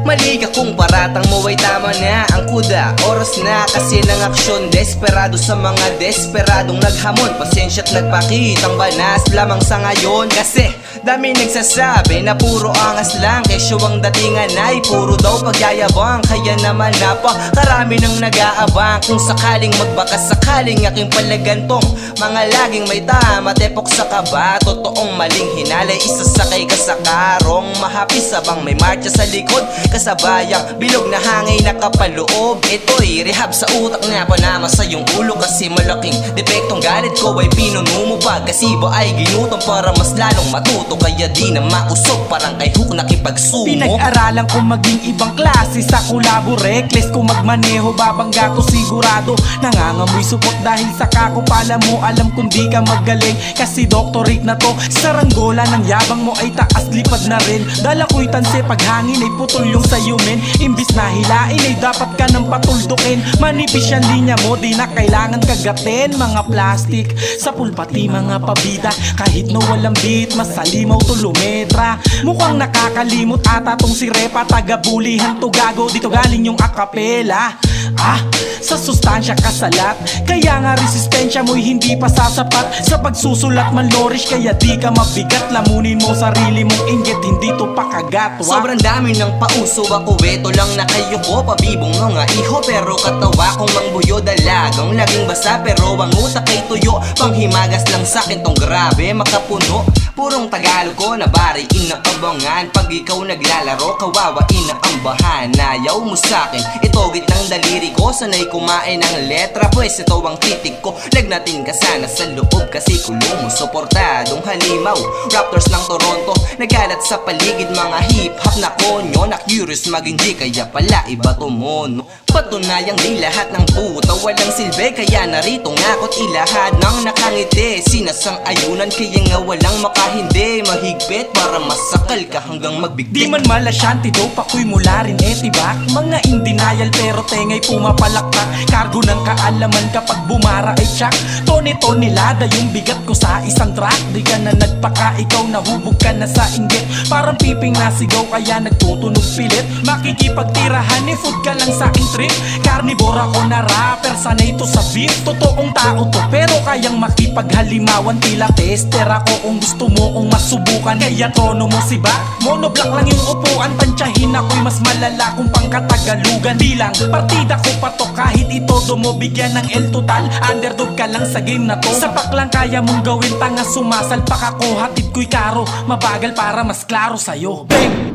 Mali ka kung paratang mo ay tama na ang kuda. Oras na kasi ng aksyon, desperado sa mga desperadong naghamon. Pasensya't nagpakitang banas lamang sa ngayon. Kasi dami nagsasabi na puro angas lang, kesyo ang datingan ay puro daw pagyayabang. Kaya naman napakarami nang nag-aabang kung sakaling magbakas sakaling aking palagantong. Mga laging may tama, tepok sa kaba, totoong maling hinalay, isasakay ka sa karong mahapis sabang may marcha sa likod. Kasabayang bilog na hangay nakapaloob. Ito'y rehab sa utak na panama sa iyong ulo. Kasi malaking depektong galit ko ay pinuno mo pa. Kasi ba ay ginutong para mas lalong matuto. Kaya di na mausok parang kay Hook nakipagsumo. Pinag-aralan ko maging ibang klase sa kulabo. Reckless kung magmaneho, babangga ko sigurado. Nangangamoy supot dahil sa kakupala mo. Alam kung di ka magaling kasi doctorate na to. Saranggola ng yabang mo ay taas lipad na rin. Dala ko'y tanse paghangin ay putol yung sa'yo men. Imbis na hilain ay dapat ka nang patuldukin. Manipis yan linya mo, di na kailangan kagatin. Mga plastic sa pulpati mga pabida. Kahit na walang beat, masalimaw to lumetra. Mukhang nakakalimot ata tong si Repa. Taga-bulihan to gago, dito galing yung akapela. Sa sustansya kasalat. Kaya nga resistensya mo'y hindi pa sasapat. Sa pagsusulat man lorish, kaya di ka mabigat. Lamunin mo sarili mong inggit, hindi to pakagat. Sobrang dami ng pauso, ako eto lang na kayo ko. Pabibong mga iho pero katawa kong mangbuyo. Dalagang laging basa pero ang utak ay tuyo. Panghimagas lang sa'kin tong grabe makapuno. Purong Tagalog ko na bariin na kabangan. Pag ikaw naglalaro, kawawain na ang bahana. Yaw mo sa'kin, itogit ng daliri ko. Sanay kumain ng letra, pues ito ang titig ko. Lagnatin ka sana sa loob kasi kulong mo. Suportadong halimaw, Raptors ng Toronto. Nagalat sa paligid mga hip-hop na konyo. Na curious maging di kaya pala iba to mono. Patunayang di lahat ng puta walang silbi. Kaya narito nga ko't ilahad ng nakangiti. Sinasang-ayunan kaya nga walang makahindi. Mahigpit para masakal ka hanggang magbigti. Di man malasyanti do, pako'y mula rin etibak. Mga in denial pero tengay pumapalakpak. Kargo ng kaalaman kapag bumara ay tsak. Tone-tonelada yung bigat ko sa isang track. Di ka na nagpaka, ikaw nahubog ka na sa inggit. Parang piping nasigaw kaya nagtutunog pilit. Makikipagtirahan ni food ka lang sa aking trip. Carnivore ako na rapper, sanay to sa beat. Totoong tao to pero kayang makipaghalimawan. Tila tester ako kung gusto mo kung masubukan. Kaya tono mo si ba? Monoblock lang yung upuan. Tansyahin ako'y mas malala kung pangkatagalugan. Bilang partida ko pa to kahit itodo mo bigyan ng El Total. Underdog ka lang sa game na to. Sapak lang kaya mong gawin, tanga sumasalpak ako. Hatid ko'y karo, mabagal para mas klaro sa'yo. Bang!